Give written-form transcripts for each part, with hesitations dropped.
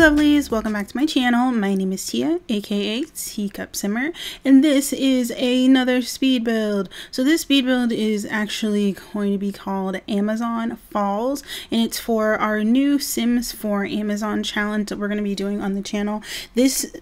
lovelies, welcome back to my channel. My name is Tia, aka Teacup, and this is another speed build. So this speed build is actually going to be called Amazon Falls, and it's for our new Sims 4 Amazon challenge that we're going to be doing on the channel. This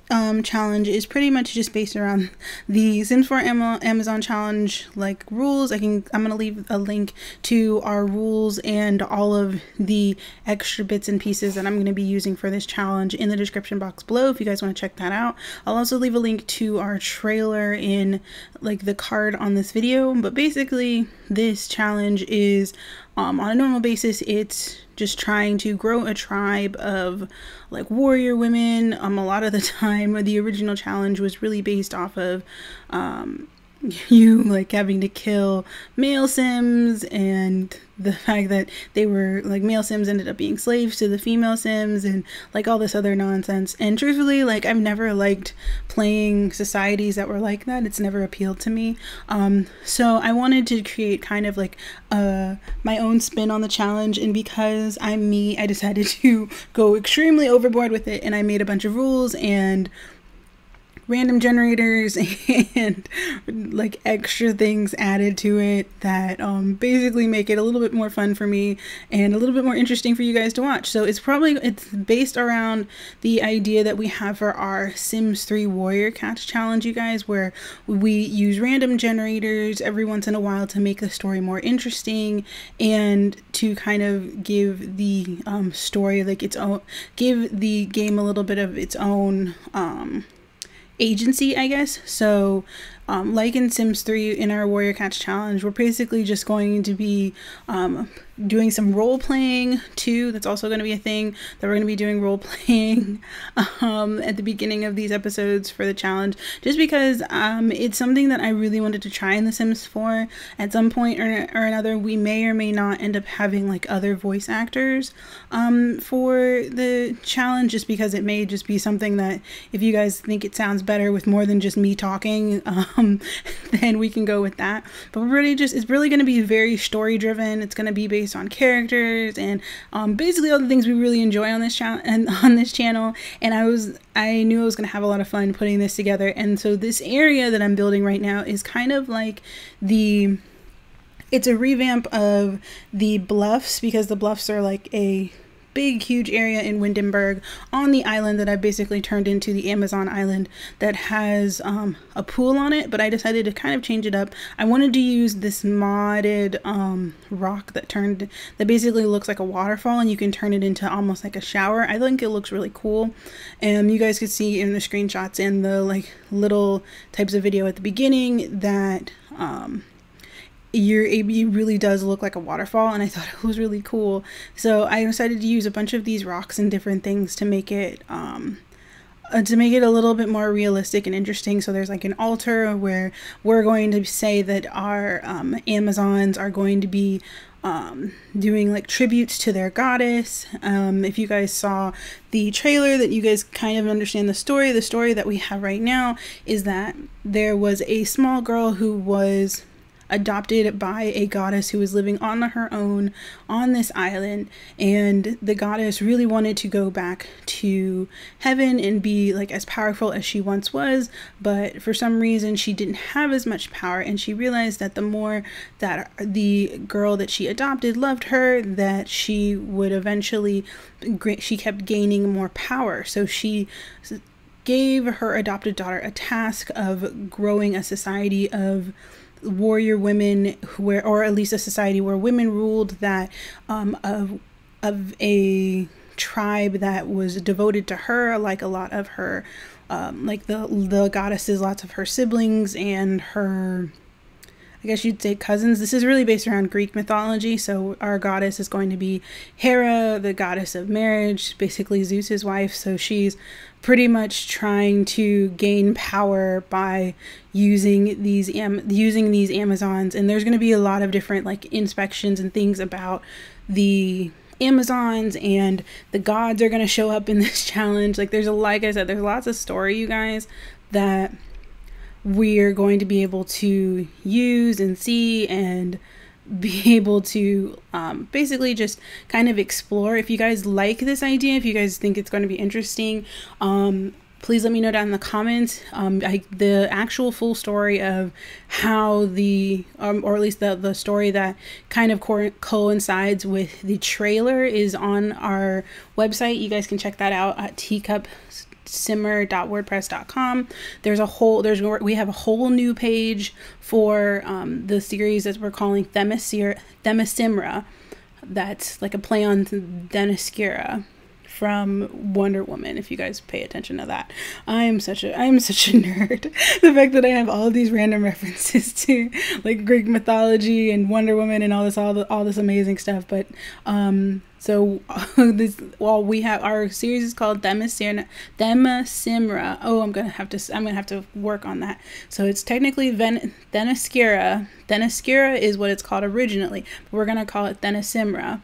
challenge is pretty much just based around the Sims 4 Amazon challenge like rules. I'm going to leave a link to our rules and all of the extra bits and pieces that I'm going to be using for this challenge in the description box below if you guys want to check that out. I'll also leave a link to our trailer in like the card on this video, but basically this challenge is on a normal basis it's just trying to grow a tribe of like warrior women. A lot of the time the original challenge was really based off of you like having to kill male Sims, and the fact that they were like male Sims ended up being slaves to the female Sims and like all this other nonsense. And truthfully, like I've never liked playing societies that were like that. It's never appealed to me. So I wanted to create kind of like my own spin on the challenge, and because I'm me, I decided to go extremely overboard with it, and I made a bunch of rules and random generators and like extra things added to it that basically make it a little bit more fun for me and a little bit more interesting for you guys to watch. So it's based around the idea that we have for our Sims 3 Warrior Cats challenge, you guys, where we use random generators every once in a while to make the story more interesting and to kind of give the story like its own, give the game a little bit of its own agency, I guess. So like in Sims 3 in our Warrior Cats challenge, we're basically just going to be doing some role playing too. That's also going to be a thing that we're going to be doing, role playing at the beginning of these episodes for the challenge, just because it's something that I really wanted to try in The Sims 4 at some point or another. We may or may not end up having like other voice actors for the challenge, just because it may just be something that if you guys think it sounds better with more than just me talking, then we can go with that. But it's really going to be very story driven. It's going to be based on characters and basically all the things we really enjoy on this channel. And I knew I was going to have a lot of fun putting this together. And so this area that I'm building right now is kind of like it's a revamp of the bluffs, because the bluffs are like a big huge area in Windenburg on the island that I've basically turned into the Amazon island that has a pool on it, but I decided to kind of change it up. I wanted to use this modded rock that basically looks like a waterfall, and you can turn it into almost like a shower. I think it looks really cool, and you guys could see in the screenshots and the like little types of video at the beginning that it really does look like a waterfall, and I thought it was really cool. So I decided to use a bunch of these rocks and different things to make it a little bit more realistic and interesting. So there's like an altar where we're going to say that our Amazons are going to be doing like tributes to their goddess. If you guys saw the trailer, that you guys kind of understand the story that we have right now is that there was a small girl who was adopted by a goddess who was living on her own on this island, and the goddess really wanted to go back to heaven and be like as powerful as she once was, but for some reason she didn't have as much power, and she realized that the more that the girl that she adopted loved her, that she would eventually she kept gaining more power. So she gave her adopted daughter a task of growing a society of warrior women, or at least a society where women ruled, that of a tribe that was devoted to her, like a lot of her like the goddesses, lots of her siblings and her, I guess you'd say, cousins. This is really based around Greek mythology. So our goddess is going to be Hera, the goddess of marriage, basically Zeus's wife. So she's pretty much trying to gain power by using these Amazons. And there's going to be a lot of different like inspections and things about the Amazons, and the gods are going to show up in this challenge. Like like I said, there's lots of story, you guys, that we're going to be able to use and see, and be able to basically just kind of explore. If you guys like this idea, if you guys think it's going to be interesting, please let me know down in the comments. The actual full story of how the, or at least the story that kind of coincides with the trailer is on our website. You guys can check that out at teacupsimmer.wordpress.com. We have a whole new page for the series that we're calling Themisymra. That's like a play on Themyscira from Wonder Woman, if you guys pay attention to that. I am such a nerd. The fact that I have all of these random references to like Greek mythology and Wonder Woman and all this amazing stuff. But we have our series is called Themisymra. Oh, I'm gonna have to work on that. So it's technically Themyscira. Themyscira is what it's called originally, but we're gonna call it Themisymra.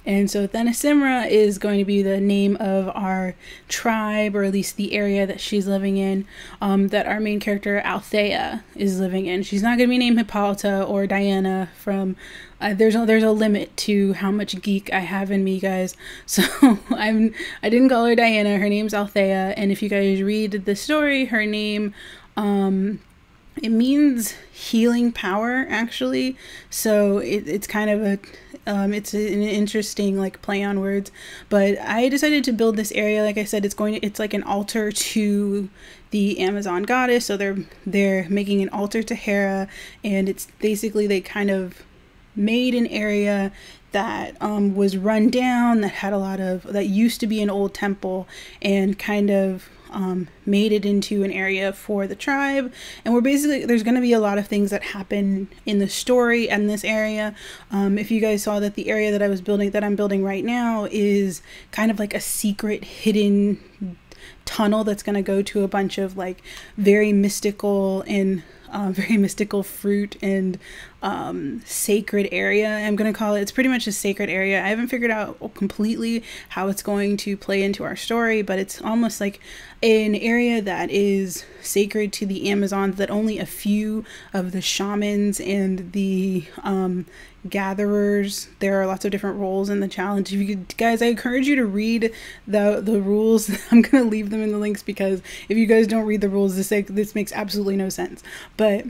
And so Themisymra is going to be the name of our tribe, or at least the area that she's living in, that our main character Althea is living in. She's not going to be named Hippolyta or Diana from, there's a limit to how much geek I have in me, guys. So I didn't call her Diana, her name's Althea. And if you guys read the story, her name, it means healing power, actually. So it's kind of a, it's an interesting like play on words. But I decided to build this area. Like I said, it's like an altar to the Amazon goddess. So they're making an altar to Hera, and it's basically they kind of made an area that was run down, that used to be an old temple, and kind of made it into an area for the tribe. And there's going to be a lot of things that happen in the story and this area. If you guys saw that the area that I'm building right now is kind of like a secret hidden tunnel that's going to go to a bunch of like very mystical fruit and sacred area. I'm going to call it, it's pretty much a sacred area. I haven't figured out completely how it's going to play into our story, but it's almost like an area that is sacred to the Amazons, that only a few of the shamans and the gatherers, there are lots of different roles in the challenge. If you could, guys, I encourage you to read the rules. I'm going to leave them in the links, because if you guys don't read the rules, this makes absolutely no sense. But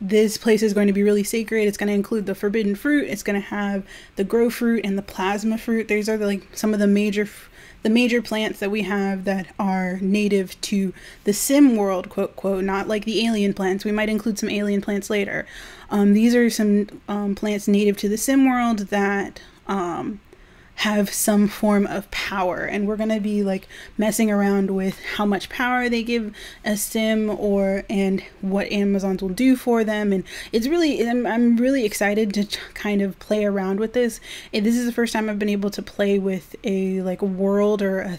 this place is going to be really sacred. It's going to include the forbidden fruit. It's going to have the grow fruit and the plasma fruit. These are some of the major plants that we have that are native to the sim world, quote, quote, not like the alien plants. We might include some alien plants later. These are some plants native to the sim world that have some form of power, and we're going to be like messing around with how much power they give a sim, and what Amazons will do for them. And it's really, I'm really excited to kind of play around with this. And this is the first time I've been able to play with a like world or a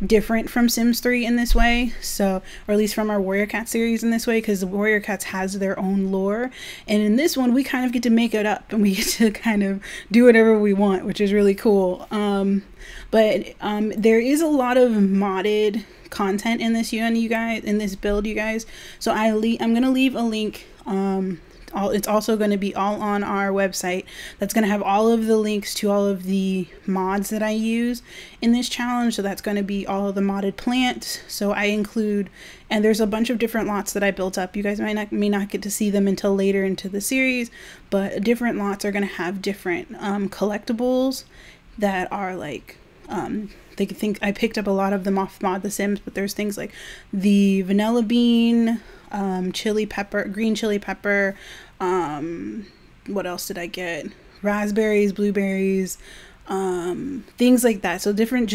different from Sims 3 in this way, so, or at least from our Warrior Cat series in this way, because the Warrior Cats has their own lore, and in this one we kind of get to make it up, and we get to kind of do whatever we want, which is really cool. But there is a lot of modded content in this build, you guys. So I'm gonna leave a link. It's also going to be all on our website. That's going to have all of the links to all of the mods that I use in this challenge. So that's going to be all of the modded plants. So I include, and there's a bunch of different lots that I built up. You guys may not get to see them until later into the series, but different lots are going to have different collectibles that are like, they think I picked up a lot of them off Mod the Sims, but there's things like the vanilla bean, chili pepper, green chili pepper, what else did I get? Raspberries, blueberries, things like that. So different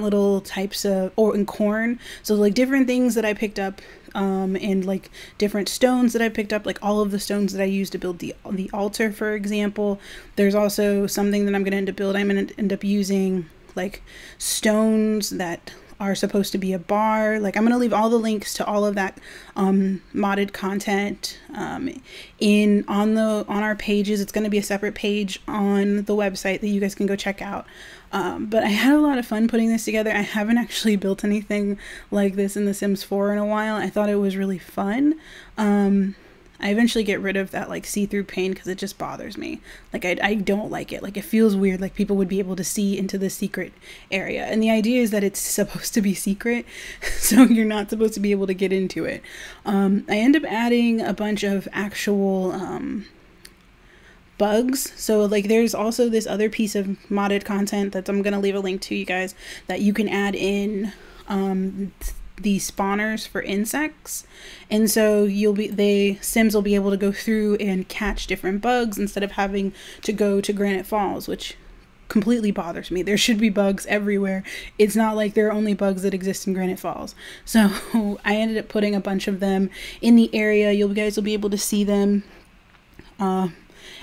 little types of, and corn. So like different things that I picked up, and like different stones that I picked up, like all of the stones that I used to build the altar, for example. There's also something that I'm going to end up building. I'm going to end up using like stones that are supposed to be a bar. Like I'm going to leave all the links to all of that modded content on our pages. It's going to be a separate page on the website that you guys can go check out. But I had a lot of fun putting this together. I haven't actually built anything like this in The Sims 4 in a while. I thought it was really fun. I eventually get rid of that like see-through pane because it just bothers me. Like I don't like it. Like it feels weird, like people would be able to see into the secret area. And the idea is that it's supposed to be secret, so you're not supposed to be able to get into it. I end up adding a bunch of actual bugs. So like there's also this other piece of modded content that I'm gonna leave a link to you guys that you can add in the spawners for insects, and so Sims will be able to go through and catch different bugs instead of having to go to Granite Falls, which completely bothers me. There should be bugs everywhere. It's not like there are only bugs that exist in Granite Falls. So I ended up putting a bunch of them in the area. You guys will be able to see them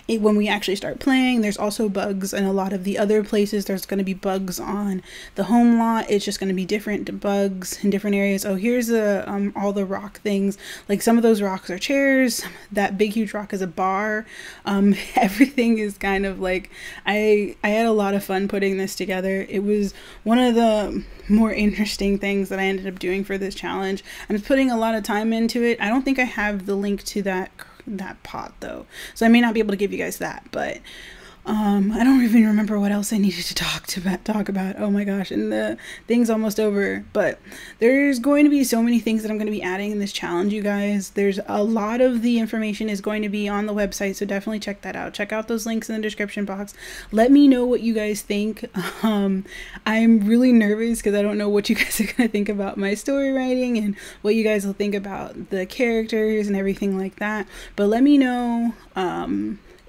when we actually start playing. There's also bugs in a lot of the other places. There's going to be bugs on the home lot. It's just going to be different bugs in different areas. Oh, here's all the rock things. Like some of those rocks are chairs. That big huge rock is a bar. Everything is kind of like, I had a lot of fun putting this together. It was one of the more interesting things that I ended up doing for this challenge. I'm putting a lot of time into it. I don't think I have the link to that pot though, so I may not be able to give you guys that, but I don't even remember what else I needed to talk about. Oh my gosh, and the thing's almost over. But there's going to be so many things that I'm going to be adding in this challenge, you guys. There's a lot of the information is going to be on the website, so definitely check that out. Check out those links in the description box. Let me know what you guys think. I'm really nervous because I don't know what you guys are going to think about my story writing and what you guys will think about the characters and everything like that. But let me know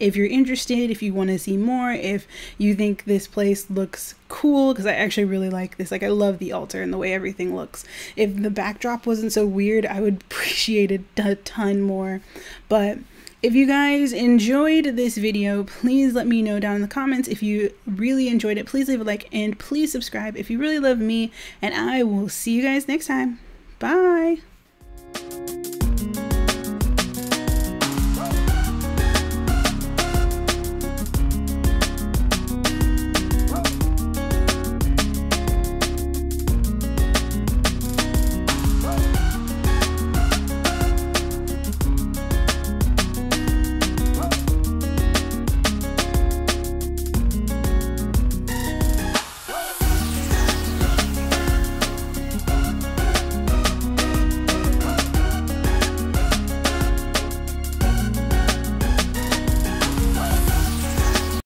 if you're interested, if you want to see more, if you think this place looks cool, because I actually really like this. Like I love the altar and the way everything looks. If the backdrop wasn't so weird, I would appreciate it a ton more. But if you guys enjoyed this video, please let me know down in the comments. If you really enjoyed it, please leave a like and please subscribe if you really love me, and I will see you guys next time. Bye.